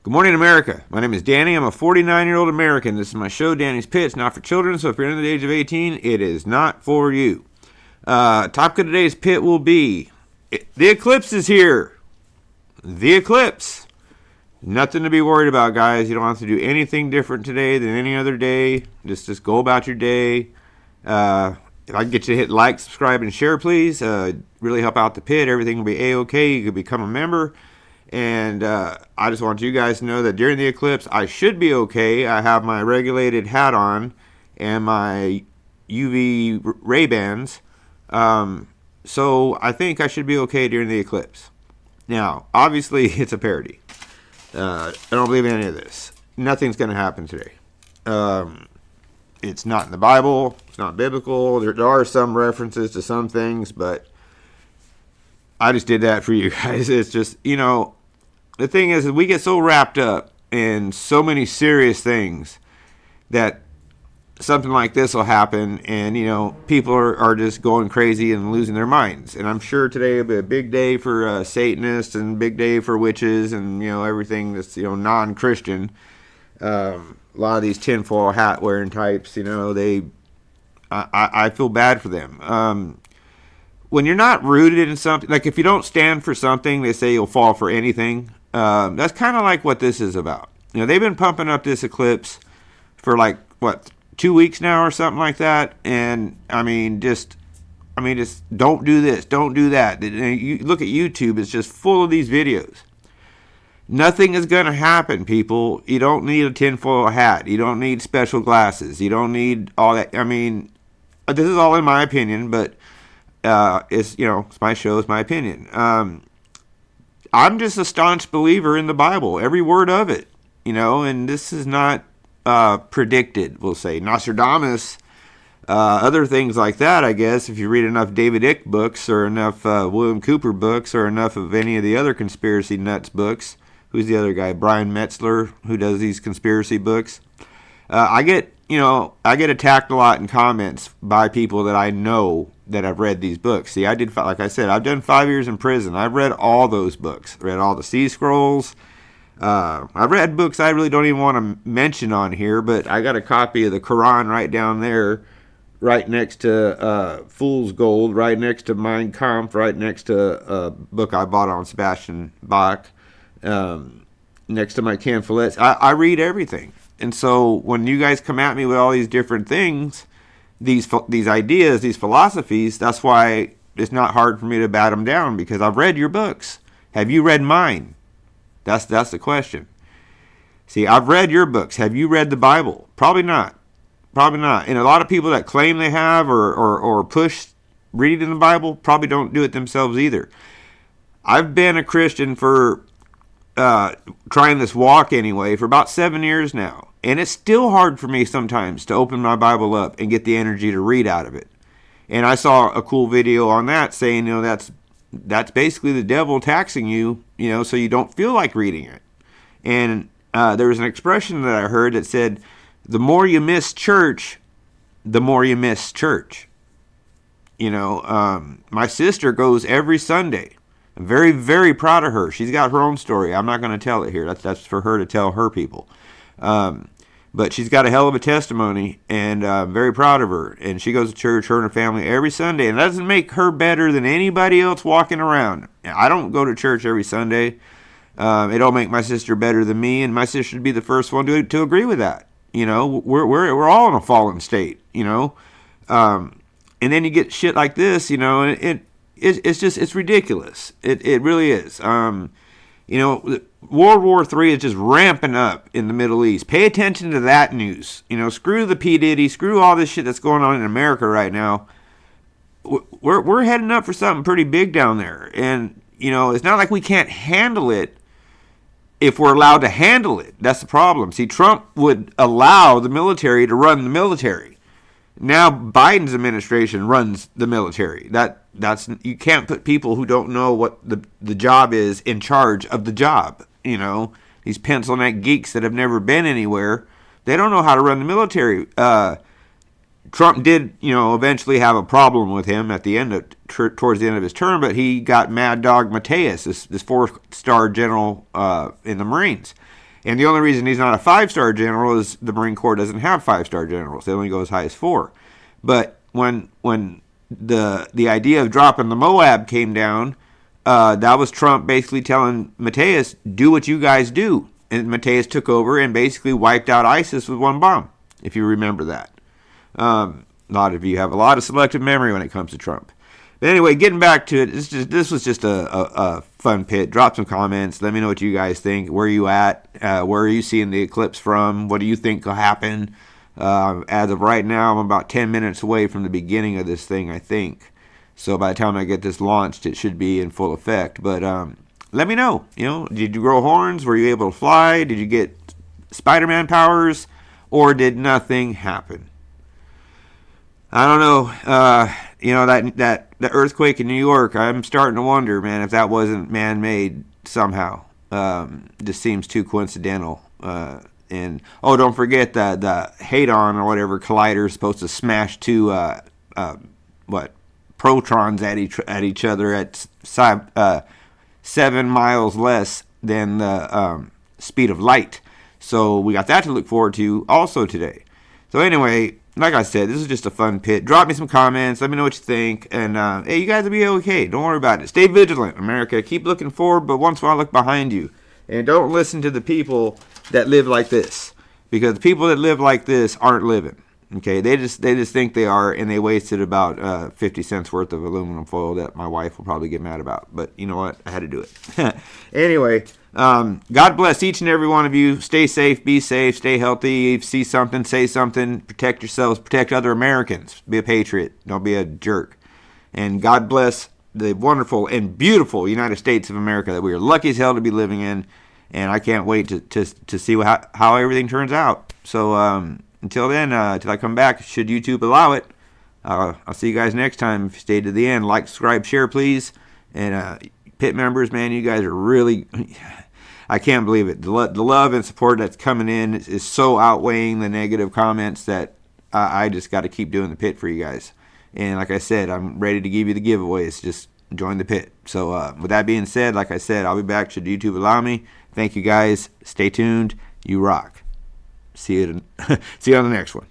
Good morning, America. My name is Danny. I'm a 49-year-old American. This is my show, Danny's Pit. It's not for children, so if you're under the age of 18, it is not for you. Topic of today's pit will be, the eclipse is here. The eclipse. Nothing to be worried about, guys. You don't have to do anything different today than any other day. Just go about your day. If I can get you to hit like, subscribe, and share, please. Really help out the pit. Everything will be A-OK. You can become a member. And I just want you guys to know that during the eclipse, I should be okay. I have my regulated hat on and my UV Ray-Bans. So I think I should be okay during the eclipse. Now, obviously, it's a parody. I don't believe in any of this. Nothing's going to happen today. It's not in the Bible. It's not biblical. There are some references to some things, but I just did that for you guys. It's just, the thing is we get so wrapped up in so many serious things that something like this will happen, and people are just going crazy and losing their minds. And I'm sure today will be a big day for Satanists and big day for witches and everything that's non-Christian. A lot of these tinfoil hat wearing types, I feel bad for them. When you're not rooted in something, like if you don't stand for something, they say you'll fall for anything. That's kind of like what this is about. They've been pumping up this eclipse for 2 weeks now or something like that. And just don't do this, don't do that. You look at YouTube, it's just full of these videos. Nothing is going to happen, people. You don't need a tinfoil hat. You don't need special glasses. You don't need all that. This is all in my opinion, but it's my show, it's my opinion. I'm just a staunch believer in the Bible, every word of it, and this is not predicted, we'll say. Nostradamus, other things like that, I guess, if you read enough David Icke books or enough William Cooper books or enough of any of the other conspiracy nuts books. Who's the other guy? Brian Metzler, who does these conspiracy books. I get attacked a lot in comments by people that I know that I've read these books. See, like I said, I've done 5 years in prison. I've read all those books. Read all the Sea Scrolls. I've read books I really don't even want to mention on here, but I got a copy of the Quran right down there, right next to Fool's Gold, right next to Mein Kampf, right next to a book I bought on Sebastian Bach, next to my Ken Follett's. I read everything. And so when you guys come at me with all these different things, these ideas, these philosophies, that's why it's not hard for me to bat them down, because I've read your books. Have you read mine? That's the question. See, I've read your books. Have you read the Bible? Probably not. Probably not. And a lot of people that claim they have or push reading the Bible probably don't do it themselves either. I've been a Christian for trying this walk anyway for about 7 years now. And it's still hard for me sometimes to open my Bible up and get the energy to read out of it. And I saw a cool video on that saying, that's basically the devil taxing you, so you don't feel like reading it. And there was an expression that I heard that said, the more you miss church, the more you miss church. My sister goes every Sunday. I'm very, very proud of her. She's got her own story. I'm not going to tell it here. That's for her to tell her people. But she's got a hell of a testimony, and I'm very proud of her. And she goes to church, her and her family, every Sunday. And that doesn't make her better than anybody else walking around. I don't go to church every Sunday. It don't make my sister better than me, and my sister should be the first one to agree with that. We're all in a fallen state. And then you get shit like this. It's ridiculous. It really is. World War III is just ramping up in the Middle East. Pay attention to that news. Screw the P. Diddy, screw all this shit that's going on in America right now. We're heading up for something pretty big down there. And, it's not like we can't handle it if we're allowed to handle it. That's the problem. See, Trump would allow the military to run the military. Now Biden's administration runs the military. That's you can't put people who don't know what the job is in charge of the job. These pencil neck geeks that have never been anywhere, they don't know how to run the military. Trump did, eventually have a problem with him at the end of towards the end of his term, but he got Mad Dog Mateus, this 4-star general in the Marines, And the only reason he's not a 5-star general is the Marine Corps doesn't have 5-star generals. They only go as high as 4. But when the idea of dropping the Moab came down, that was Trump basically telling Mateus, do what you guys do. And Mateus took over and basically wiped out ISIS with one bomb, if you remember that. A lot of you have a lot of selective memory when it comes to Trump. But anyway, getting back to it, this was just a fun pit. Drop some comments. Let me know what you guys think. Where are you at? Where are you seeing the eclipse from? What do you think will happen? As of right now, I'm about 10 minutes away from the beginning of this thing, I think. So by the time I get this launched, it should be in full effect. But let me know. Did you grow horns? Were you able to fly? Did you get Spider-Man powers? Or did nothing happen? I don't know. That earthquake in New York, I'm starting to wonder, man, if that wasn't man-made somehow. Just seems too coincidental. And don't forget the Hadron or whatever collider is supposed to smash two protons at each other at 7 miles less than the speed of light. So we got that to look forward to also today. So anyway, like I said, this is just a fun pit. Drop me some comments. Let me know what you think. And hey, you guys will be okay. Don't worry about it. Stay vigilant, America. Keep looking forward, but once in a while look behind you. And don't listen to the people that live like this, because the people that live like this aren't living. Okay, they just think they are, and they wasted about 50 cents worth of aluminum foil that my wife will probably get mad about. But you know what? I had to do it. Anyway, God bless each and every one of you. Stay safe, be safe, stay healthy. If you see something, say something. Protect yourselves, protect other Americans. Be a patriot. Don't be a jerk. And God bless the wonderful and beautiful United States of America that we are lucky as hell to be living in. And I can't wait to see how everything turns out. So until then, till I come back, should YouTube allow it, I'll see you guys next time. If you stayed to the end, like, subscribe, share, please. And pit members, man, you guys are really, I can't believe it. The love and support that's coming in is so outweighing the negative comments that I just got to keep doing the pit for you guys. And like I said, I'm ready to give you the giveaways. Just join the pit. So with that being said, like I said, I'll be back should YouTube allow me. Thank you guys. Stay tuned. You rock. See you on the next one.